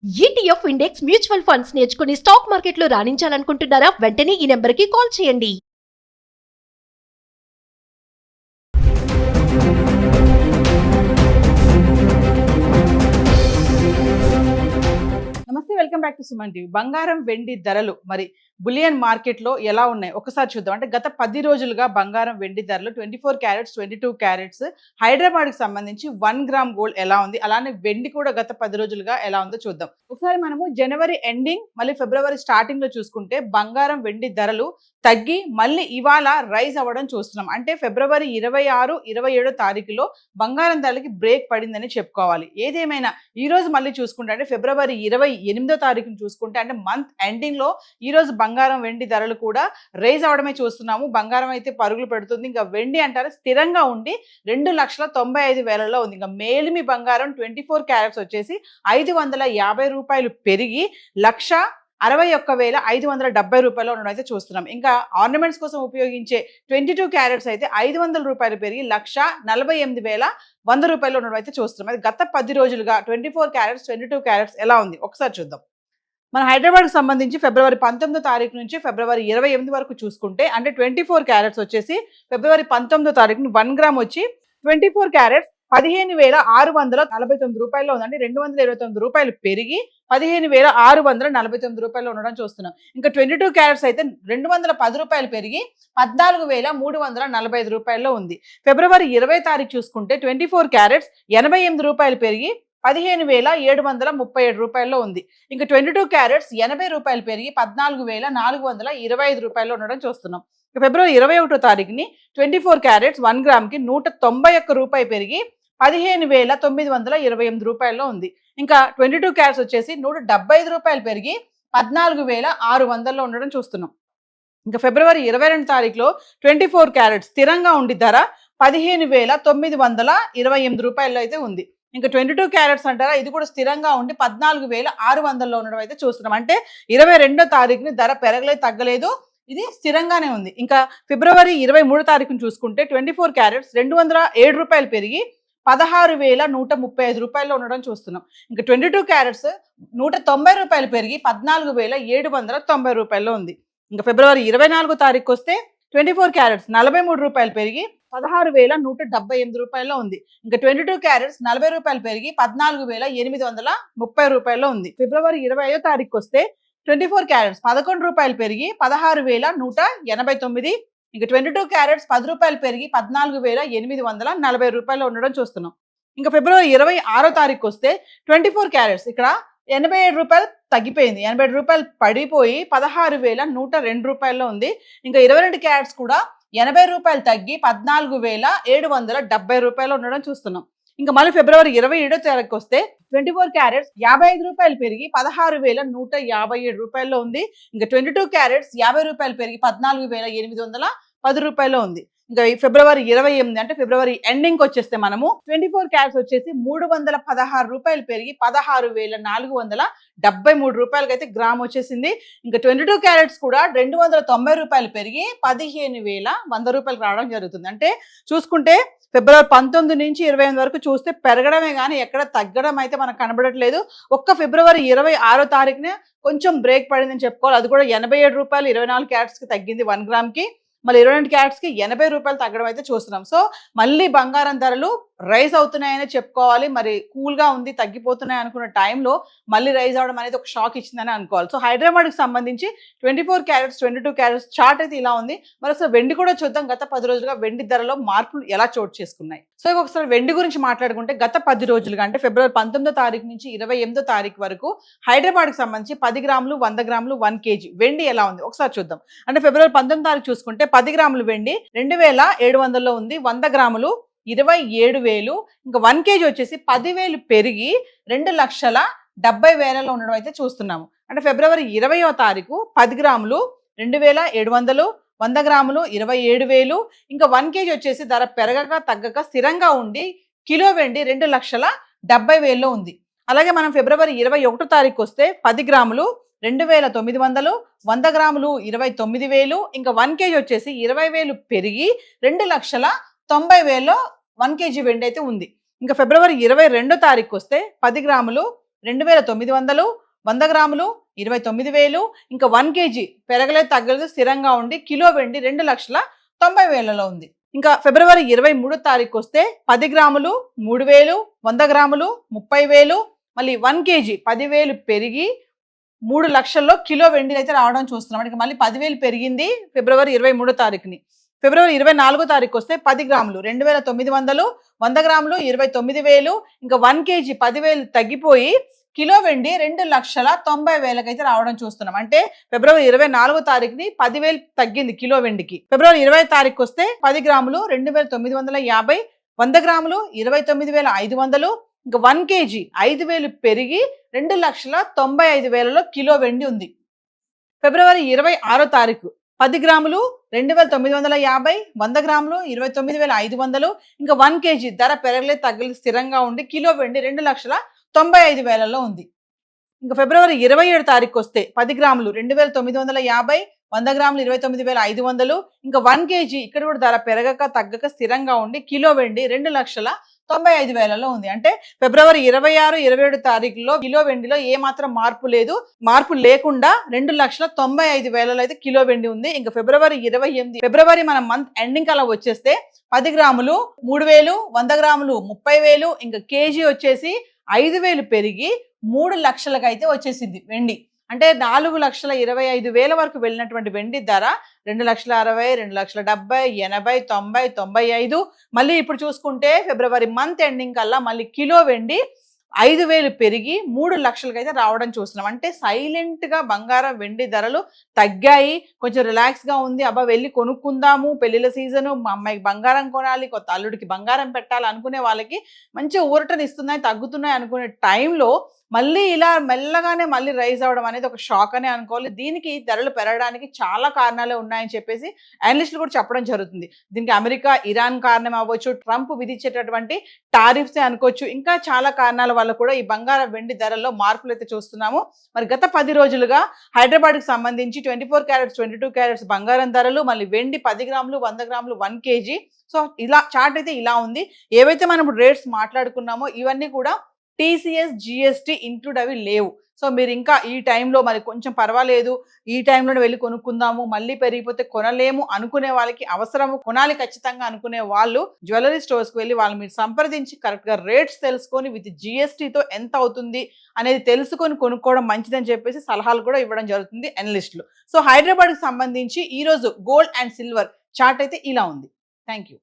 ETF index mutual funds నేర్చుకుని stock మార్కెట్లో రాణించాలనుకుంటున్నారా? వెంటనే ఈ నెంబర్కి కాల్ చేయండి. నమస్తే, welcome back to Suman TV. బంగారం వెండి ధరలు మరి బులియన్ మార్కెట్ లో ఎలా ఉన్నాయి ఒకసారి చూద్దాం. అంటే గత 10 రోజులుగా బంగారం వెండి ధరలు 24 క్యారెట్స్ 22 క్యారెట్స్ హైదరాబాద్ కి సంబంధించి 1 గ్రామ్ గోల్డ్ ఎలా ఉంది, అలానే వెండి కూడా గత 10 రోజులుగా ఎలా ఉందో చూద్దాం. ఒకసారి మనము జనవరి ఎండింగ్ మళ్ళీ ఫిబ్రవరి స్టార్టింగ్ లో చూసుకుంటే బంగారం వెండి ధరలు తగ్గి మళ్ళీ ఇవాళ రైజ్ అవ్వడం చూస్తున్నాం. అంటే ఫిబ్రవరి 26, 27 తారీఖులో బంగారం ధరలకి బ్రేక్ పడిందని చెప్పుకోవాలి. ఏదేమైనా ఈ రోజు మళ్ళీ చూసుకుంటే అంటే ఫిబ్రవరి 28వ తారీఖును చూసుకుంటే అంటే మంత్ ఎండింగ్ లో ఈ రోజు బంగారం వెండి ధరలు కూడా రైజ్ అవడమే చూస్తున్నాము. బంగారం అయితే పరుగులు పెడుతుంది. ఇంకా వెండి అంటారు స్థిరంగా ఉండి 2,95,000లో ఉంది. ఇంకా మేలిమి బంగారం 24 క్యారెట్స్ వచ్చేసి 550 రూపాయలు పెరిగి 1,61,570 రూపాయలు ఉండడం అయితే చూస్తున్నాం. ఇంకా ఆర్నమెంట్స్ కోసం ఉపయోగించే 22 క్యారెట్స్ అయితే 500 రూపాయలు పెరిగి 1,48,100 రూపాయలు ఉండడం అయితే చూస్తున్నాం. అది గత 10 రోజులుగా 24 క్యారెట్స్ 22 క్యారెట్స్ ఎలా ఉంది ఒకసారి చూద్దాం. మన హైదరాబాద్కి సంబంధించి ఫిబ్రవరి 19వ తారీఖు నుంచి ఫిబ్రవరి 28 వరకు చూసుకుంటే అంటే 24 క్యారెట్స్ వచ్చేసి ఫిబ్రవరి 19వ తారీఖుని 1 గ్రామ్ వచ్చి 24 క్యారెట్స్ 15,649 రూపాయల్లో ఉంది. అంటే 229 రూపాయలు పెరిగి 15,649 రూపాయలు ఉండడం చూస్తున్నాం. ఇంకా 22 క్యారెట్స్ అయితే 210 రూపాయలు పెరిగి 14,345 రూపాయల్లో ఉంది. ఫిబ్రవరి 20 తారీఖు చూసుకుంటే 24 క్యారెట్స్ 88 రూపాయలు పెరిగి 15,737 రూపాయల్లో ఉంది. ఇంకా 22 క్యారెట్స్ 80 రూపాయలు పెరిగి 14,425 రూపాయల్లో ఉండడం చూస్తున్నాం. ఫిబ్రవరి 21వ తారీఖుని 24 క్యారెట్స్ 1 గ్రామ్కి 191 రూపాయలు పెరిగి 15,928 రూపాయల్లో ఉంది. ఇంకా 22 క్యారెట్స్ వచ్చేసి 175 రూపాయలు పెరిగి 14,600లో ఉండడం చూస్తున్నాం. ఇంకా ఫిబ్రవరి 22 తారీఖులో 24 క్యారెట్స్ స్థిరంగా ఉండి ధర 15,928 రూపాయల్లో అయితే ఉంది. ఇంకా 22 క్యారెట్స్ అంటారా ఇది కూడా స్థిరంగా ఉండి 14,600లో ఉండడం అయితే చూస్తున్నాం. అంటే 22వ తారీఖుని ధర పెరగలేదు తగ్గలేదు, ఇది స్థిరంగానే ఉంది. ఇంకా ఫిబ్రవరి 23 తారీఖును చూసుకుంటే 24 క్యారెట్స్ 207 రూపాయలు పెరిగి 16,135 రూపాయల్లో ఉండడం చూస్తున్నాం. ఇంకా 22 క్యారెట్స్ 190 రూపాయలు పెరిగి 14,790 రూపాయల్లో ఉంది. ఇంకా ఫిబ్రవరి 24వ తారీఖు వస్తే 24 క్యారెట్స్ 43 రూపాయలు పెరిగి 16,178 రూపాయల్లో ఉంది. ఇంకా 22 క్యారెట్స్ 40 రూపాయలు పెరిగి 14,830 రూపాయల్లో ఉంది. ఫిబ్రవరి 25వ తారీఖు వస్తే 24 క్యారెట్స్ 11 రూపాయలు పెరిగి 16,189. ఇంకా 22 క్యారెట్స్ 10 రూపాయలు పెరిగి 14,840 రూపాయలు ఉండడం చూస్తున్నాం. ఇంకా ఫిబ్రవరి 26వ తారీఖు వస్తే 24 క్యారెట్స్ ఇక్కడ 87 రూపాయలు తగ్గిపోయింది. 87 రూపాయలు పడిపోయి 16,102 రూపాయల్లో ఉంది. ఇంకా 22 క్యారెట్స్ కూడా 80 రూపాయలు తగ్గి 14,770 రూపాయలు ఉండడం చూస్తున్నాం. ఇంకా మళ్ళీ ఫిబ్రవరి 27వ తారీఖు వస్తే 24 క్యారెట్స్ 55 రూపాయలు పెరిగి 16,157 రూపాయల్లో ఉంది. ఇంకా 22 క్యారెట్స్ 50 రూపాయలు పెరిగి 14,810 రూపాయల్లో ఉంది. ఇంకా ఫిబ్రవరి 28 అంటే ఫిబ్రవరి ఎండింగ్ వచ్చేస్తే మనము 24 క్యారెట్స్ వచ్చేసి 316 రూపాయలు పెరిగి 16,473 రూపాయలకి అయితే గ్రామ్ వచ్చేసింది. ఇంకా 22 క్యారెట్స్ కూడా 290 రూపాయలు పెరిగి 15,100 రూపాయలు రావడం జరుగుతుంది. అంటే చూసుకుంటే ఫిబ్రవరి 19 నుంచి 28 వరకు చూస్తే పెరగడమే కానీ ఎక్కడ తగ్గడం అయితే మనకు కనబడట్లేదు. ఒక్క ఫిబ్రవరి 26వ తారీఖునే కొంచెం బ్రేక్ పడిందని చెప్పుకోవాలి. అది కూడా 87 రూపాయలు 24 క్యారెట్స్కి తగ్గింది 1 గ్రామ్కి. మళ్ళీ 22 క్యారెట్స్కి 80 రూపాయలు తగ్గడం అయితే చూస్తున్నాం. సో మళ్ళీ బంగారం ధరలు రైజ్ అవుతున్నాయని చెప్పుకోవాలి. మరి కూల్గా ఉంది తగ్గిపోతున్నాయి అనుకున్న టైంలో మళ్ళీ రైజ్ అవడం అనేది ఒక షాక్ ఇచ్చిందని అనుకోవాలి. సో హైదరాబాద్కి సంబంధించి 24 క్యారెట్స్ 22 క్యారెట్స్ చార్ట్ అయితే ఇలా ఉంది. మరి అసలు వెండి కూడా చూద్దాం. గత 10 రోజులుగా వెండి ధరలో మార్పులు ఎలా చోటు చేసుకున్నాయి. సో ఒకసారి వెండి గురించి మాట్లాడుకుంటే గత 10 రోజులుగా అంటే ఫిబ్రవరి 19వ తారీఖు నుంచి 28వ తారీఖు వరకు హైదరాబాద్కి సంబంధించి 10 గ్రాములు 100 గ్రాములు 1 కేజీ వెండి ఎలా ఉంది ఒకసారి చూద్దాం. అంటే ఫిబ్రవరి 19వ తారీఖు చూసుకుంటే 10 గ్రాములు వెండి 2,700లో ఉంది. 100 గ్రాములు 27,000. ఇంకా 1 కేజీ వచ్చేసి 10,000 పెరిగి 2,70,000లో ఉండడం అయితే చూస్తున్నాము. అంటే ఫిబ్రవరి 20వ తారీఖు 10 గ్రాములు 2,700, 100 గ్రాములు 27,000. ఇంకా 1 కేజీ వచ్చేసి ధర పెరగక తగ్గక స్థిరంగా ఉండి కిలో వెండి 2,70,000లో ఉంది. అలాగే మనం ఫిబ్రవరి 21వ తారీఖు వస్తే 10 గ్రాములు 2,900, 100 గ్రాములు 29,000. ఇంకా 1 కేజీ వచ్చేసి 20,000 పెరిగి 2,90,000లో 1 కేజీ వెండి అయితే ఉంది. ఇంకా ఫిబ్రవరి 22వ తారీఖు వస్తే 10 గ్రాములు 2900, 100 గ్రాములు 29,000, ఇంకా 1 kg పెరగలేదు తగ్గలేదు స్థిరంగా ఉండి కిలో వెండి 2,90,000లో ఉంది. ఇంకా ఫిబ్రవరి 23 తారీఖు వస్తే 10 గ్రాములు 3,000, 100 గ్రాములు 30,000, మళ్ళీ 1 kg 10,000 పెరిగి 3 లక్షల్లో కిలో వెండి అయితే రావడం చూస్తున్నాం. అంటే మళ్ళీ 10,000 పెరిగింది ఫిబ్రవరి 23 తారీఖుని. ఫిబ్రవరి 24 తారీఖు వస్తే 10 గ్రాములు 2,900, 100 గ్రాములు 29,000, ఇంకా 1 kg 10,000 తగ్గిపోయి కిలో వెండి 2,90,000 అయితే రావడం చూస్తున్నాం. అంటే ఫిబ్రవరి 24 తారీఖుని 10,000 తగ్గింది కిలో వెండికి. ఫిబ్రవరి 20 తారీఖు వస్తే 10 గ్రాములు 2,950, 100 గ్రాములు 29,500, ఇంకా 1 kg 5,000 పెరిగి 2,95,000లో కిలో వెండి ఉంది. ఫిబ్రవరి 26 తారీఖు 10 గ్రాములు 2,950, 100 గ్రాములు 29,500, ఇంకా 1 kg ధర పెరగలేదు తగ్గలేదు స్థిరంగా ఉండి కిలో వెండి 2,95,000లో ఉంది. ఇంకా ఫిబ్రవరి 27 తారీఖు వస్తే 10 గ్రాములు 2,950, 100 గ్రాములు 29,500, ఇంకా 1 kg ఇక్కడ కూడా ధర పెరగక తగ్గక స్థిరంగా ఉండి కిలో వెండి 2,95,000లో ఉంది. అంటే ఫిబ్రవరి 26, 27 తారీఖులో కిలో వెండిలో ఏ మాత్రం మార్పు లేదు. మార్పు లేకుండా 2,95,000లో అయితే కిలో వెండి ఉంది. ఇంకా ఫిబ్రవరి 28, ఫిబ్రవరి మన మంత్ ఎండింగ్ అలా వచ్చేస్తే 10 గ్రాములు 3,000, 100 గ్రాములు 30,000, ఇంకా కేజీ వచ్చేసి 5,000 పెరిగి 3 లక్షలకు అయితే వచ్చేసింది వెండి. అంటే 4,25,000 వరకు వెళ్ళినటువంటి వెండి ధర 2,60,000, 2,70,000, 80, 90, 95. మళ్ళీ ఇప్పుడు చూసుకుంటే ఫిబ్రవరి మంత్ ఎండింగ్ కల్లా మళ్ళీ కిలో వెండి 5,000 పెరిగి 3 లక్షలకు అయితే రావడం చూస్తున్నాం. అంటే సైలెంట్ గా బంగారం వెండి ధరలు తగ్గాయి. కొంచెం రిలాక్స్ గా ఉంది. అబ్బా వెళ్ళి కొనుక్కుందాము, పెళ్లిళ్ళ సీజను, మా అమ్మాయికి బంగారం కొనాలి, కొత్త అల్లుడికి బంగారం పెట్టాలి అనుకునే వాళ్ళకి మంచి ఊరటను ఇస్తున్నాయి, తగ్గుతున్నాయి అనుకునే టైంలో మళ్ళీ ఇలా మెల్లగానే మళ్ళీ రైజ్ అవ్వడం అనేది ఒక షాక్ అనే అనుకోవాలి. దీనికి ధరలు పెరగడానికి చాలా కారణాలే ఉన్నాయని చెప్పేసి అనలిస్టులు కూడా చెప్పడం జరుగుతుంది. దీనికి అమెరికా, ఇరాన్ కారణం అవ్వచ్చు, ట్రంప్ విధించేటటువంటి టారిఫ్సే అనుకోవచ్చు, ఇంకా చాలా కారణాల వల్ల కూడా ఈ బంగారం వెండి ధరల్లో మార్పులు అయితే చూస్తున్నాము. మరి గత 10 రోజులుగా హైదరాబాద్కి సంబంధించి 24 క్యారెట్స్ 22 క్యారెట్స్ బంగారం ధరలు, మళ్ళీ వెండి 10 గ్రాములు 100 గ్రాములు 1 kg. సో ఇలా చార్ట్ అయితే ఇలా ఉంది. ఏవైతే మనం రేట్స్ మాట్లాడుకున్నామో ఇవన్నీ కూడా TCS, GST ఇంక్లూడ్ అవి లేవు. సో మీరు ఇంకా ఈ టైంలో మరి కొంచెం పర్వాలేదు, ఈ టైంలోనే వెళ్ళి కొనుక్కుందాము, మళ్ళీ పెరిగిపోతే కొనలేము అనుకునే వాళ్ళకి, అవసరము కొనాలి ఖచ్చితంగా అనుకునే వాళ్ళు జ్యువెలరీ స్టోర్స్కి వెళ్ళి వాళ్ళు మీరు సంప్రదించి కరెక్ట్గా రేట్స్ తెలుసుకొని విత్ GSTతో ఎంత అవుతుంది అనేది తెలుసుకొని కొనుక్కోవడం మంచిదని చెప్పేసి సలహాలు కూడా ఇవ్వడం జరుగుతుంది అనలిస్టులు. సో హైదరాబాద్కి సంబంధించి ఈరోజు గోల్డ్ అండ్ సిల్వర్ చార్ట్ అయితే ఇలా ఉంది. Thank you.